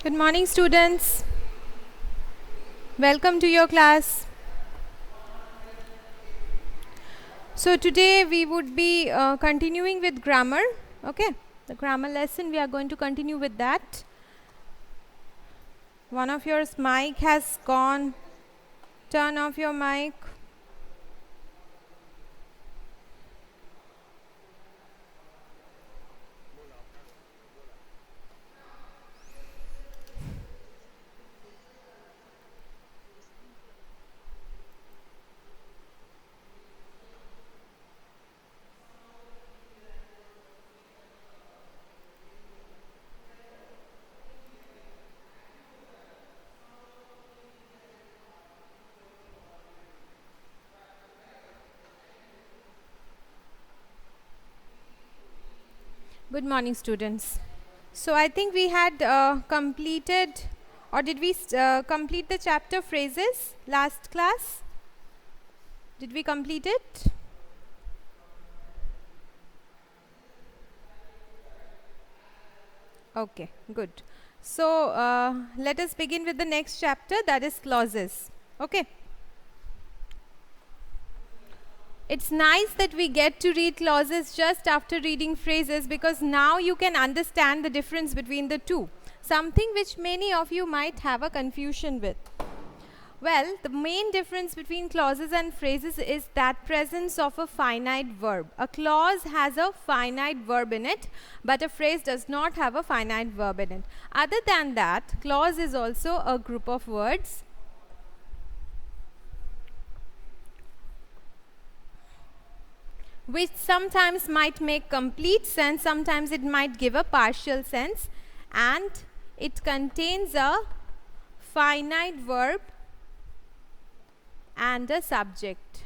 Good morning, students. Welcome to your class. So today we would be continuing with grammar. Okay, the grammar lesson, we are going to continue with that. One of your mic has gone. Turn off your mic. Good morning, students. So I think we had completed, or did we complete the chapter phrases last class? Did we complete it? Okay, good. So let us begin with the next chapter, that is clauses. Okay. It's nice that we get to read clauses just after reading phrases, because now you can understand the difference between the two. Something which many of you might have a confusion with. Well, the main difference between clauses and phrases is that presence of a finite verb. A clause has a finite verb in it, but a phrase does not have a finite verb in it. Other than that, clause is also a group of words which sometimes might make complete sense, sometimes it might give a partial sense, and it contains a finite verb and a subject.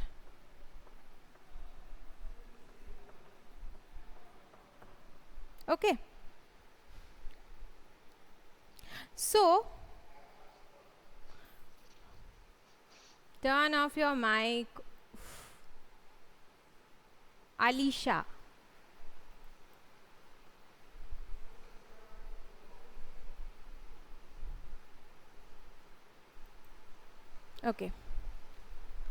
Okay. So, turn off your mic. Alisha. Okay.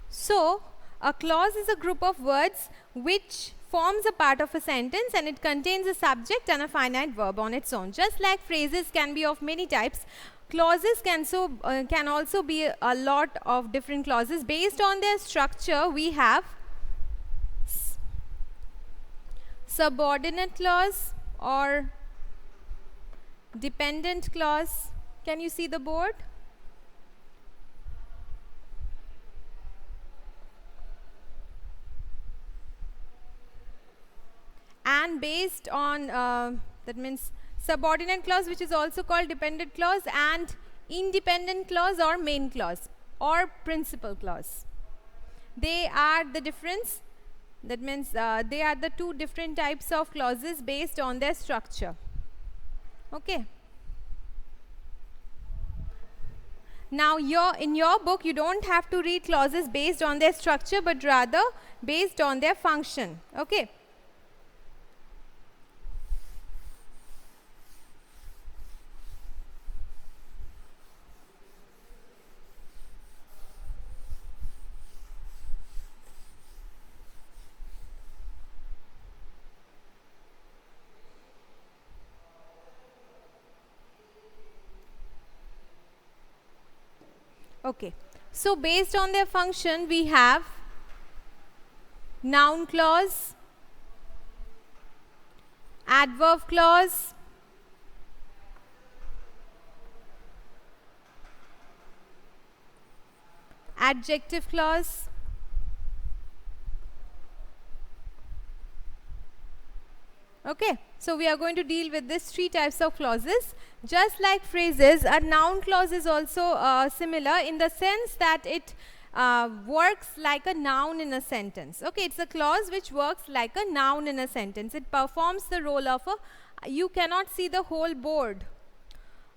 So, a clause is a group of words which forms a part of a sentence, and it contains a subject and a finite verb on its own. Just like phrases can be of many types, clauses can also be a lot of different clauses. Based on their structure, we have subordinate clause or dependent clause. Can you see the board? And based on that means subordinate clause, which is also called dependent clause, and independent clause or main clause or principal clause. They are the difference. That means they are the two different types of clauses based on their structure. Okay. Now in your book you don't have to read clauses based on their structure, but rather based on their function. Okay. Okay, so based on their function, we have noun clause, adverb clause, adjective clause, okay. So we are going to deal with these three types of clauses. Just like phrases, a noun clause is also similar in the sense that it works like a noun in a sentence. Okay, it's a clause which works like a noun in a sentence. It performs the role of a, you cannot see the whole board.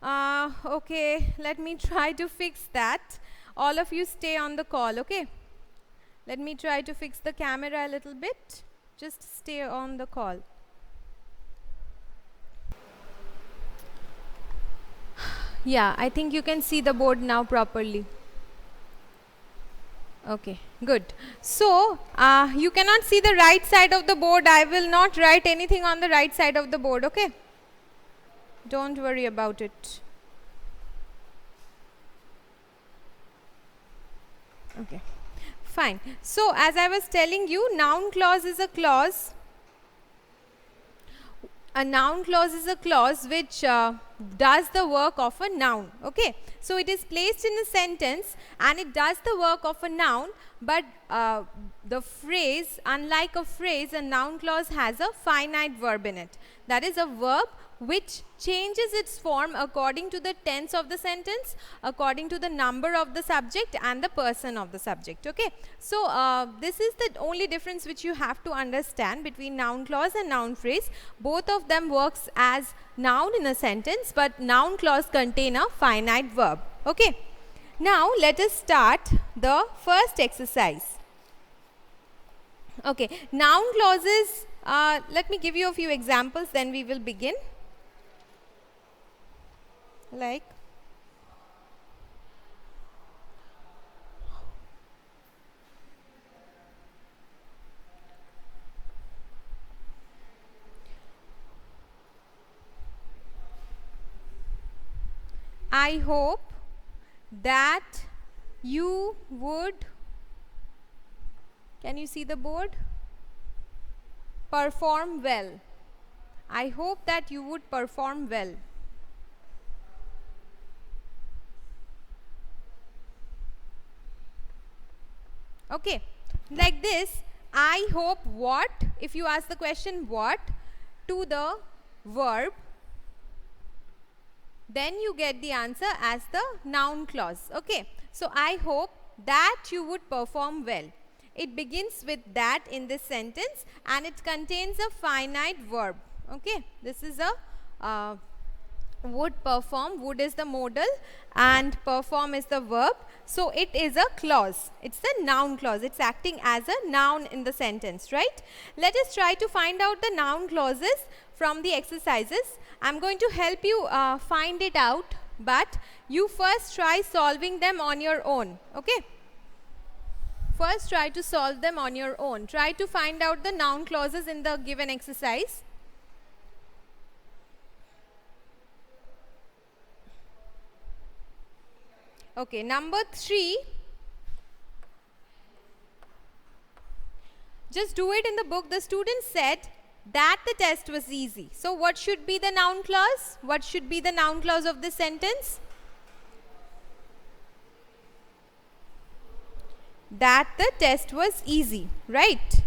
Okay, let me try to fix that. All of you stay on the call, okay? Let me try to fix the camera a little bit. Just stay on the call. Yeah, I think you can see the board now properly. Okay, good. So, you cannot see the right side of the board. I will not write anything on the right side of the board, okay? Don't worry about it. Okay, fine. So, as I was telling you, noun clause is a clause. A noun clause is a clause which does the work of a noun. Okay, so it is placed in a sentence and it does the work of a noun, but the phrase, unlike a phrase, a noun clause has a finite verb in it. That is a verb which changes its form according to the tense of the sentence, according to the number of the subject and the person of the subject. Okay, so this is the only difference which you have to understand between noun clause and noun phrase. Both of them works as noun in a sentence, but noun clause contain a finite verb. Okay, now let us start the first exercise. Okay, noun clauses, let me give you a few examples, then we will begin. Like, I hope that you would, can you see the board? Perform well. I hope that you would perform well. Okay, like this, I hope what, if you ask the question what to the verb, then you get the answer as the noun clause. Okay, so I hope that you would perform well. It begins with that in this sentence and it contains a finite verb. Okay, this is a would perform, would is the modal and perform is the verb. So it is a clause. It's the noun clause. It's acting as a noun in the sentence, right? Let us try to find out the noun clauses from the exercises. I'm going to help you find it out, but you first try solving them on your own. Okay? First try to solve them on your own. Try to find out the noun clauses in the given exercise. Okay, number 3. Just do it in the book. The student said that the test was easy. So what should be the noun clause? What should be the noun clause of this sentence? That the test was easy, right?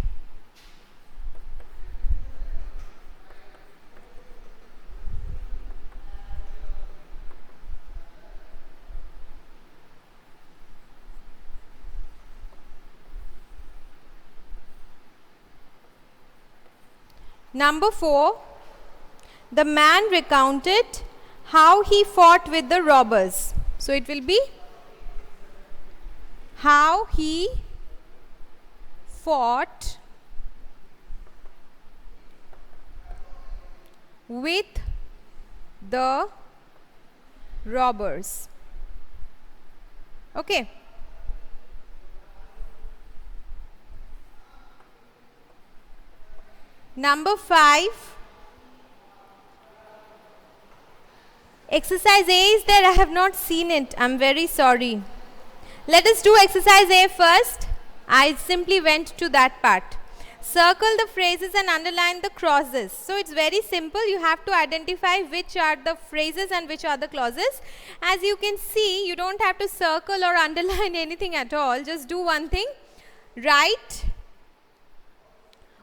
Number 4, the man recounted how he fought with the robbers. So it will be how he fought with the robbers. Okay. Number 5, exercise A is there. I have not seen it. I'm very sorry. Let us do exercise A first. I simply went to that part. Circle the phrases and underline the clauses. So it's very simple. You have to identify which are the phrases and which are the clauses. As you can see, you don't have to circle or underline anything at all. Just do one thing. Write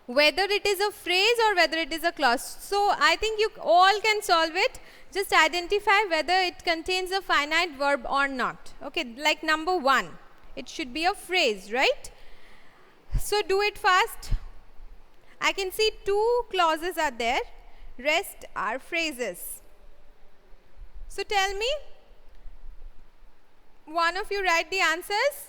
whether it is a phrase or whether it is a clause. So I think you all can solve it. Just identify whether it contains a finite verb or not. Okay, like number 1, it should be a phrase, right? So do it fast. I can see 2 clauses are there, rest are phrases. So tell me, one of you write the answers.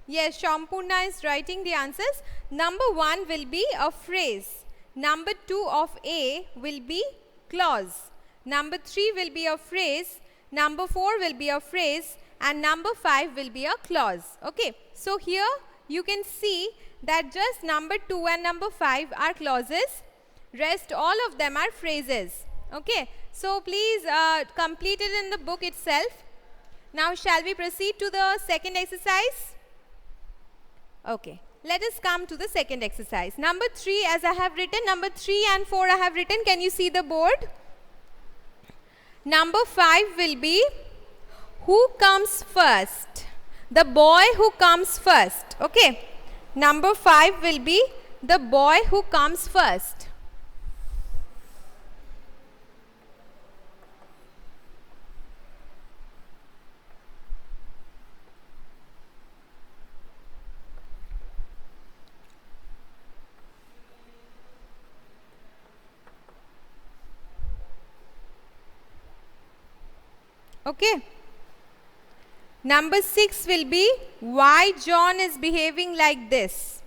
Yes, Shampurna is writing the answers. Number 1 will be a phrase. Number 2 of A will be clause. Number 3 will be a phrase. number 4 will be a phrase, and number 5 will be a clause. Okay, so here you can see that just number 2 and number 5 are clauses, rest all of them are phrases. Okay, so please complete it in the book itself. Now shall we proceed to the second exercise? Okay, let us come to the second exercise. Number 3 as I have written, number 3 and 4 I have written. Can you see the board? Number 5 will be who comes first? The boy who comes first. Okay, number 5 will be the boy who comes first. Okay. Number 6 will be why John is behaving like this.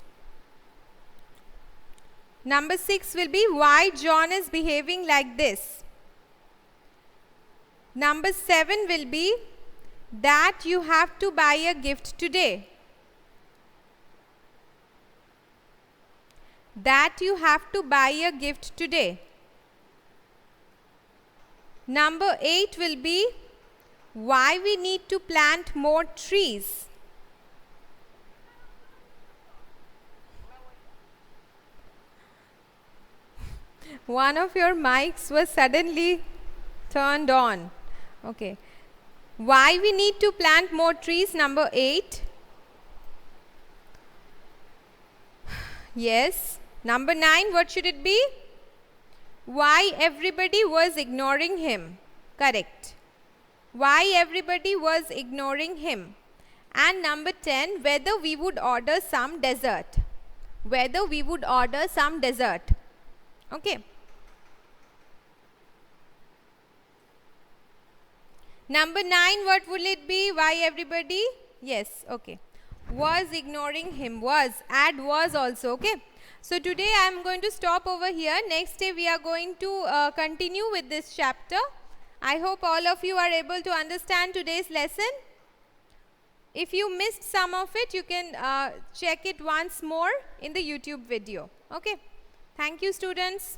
Number 6 will be why John is behaving like this. Number 7 will be that you have to buy a gift today. That you have to buy a gift today. Number 8 will be why we need to plant more trees. One of your mics was suddenly turned on. Okay. Why we need to plant more trees, number 8. Yes. Number 9, what should it be? Why everybody was ignoring him. Correct. Why everybody was ignoring him. And number 10, whether we would order some dessert. Whether we would order some dessert. Okay. Number 9, what will it be? Why everybody? Yes, okay. Was ignoring him. Was. Add was also, okay. So today I am going to stop over here. Next day we are going to continue with this chapter. I hope all of you are able to understand today's lesson. If you missed some of it, you can check it once more in the YouTube video. Okay. Thank you, students.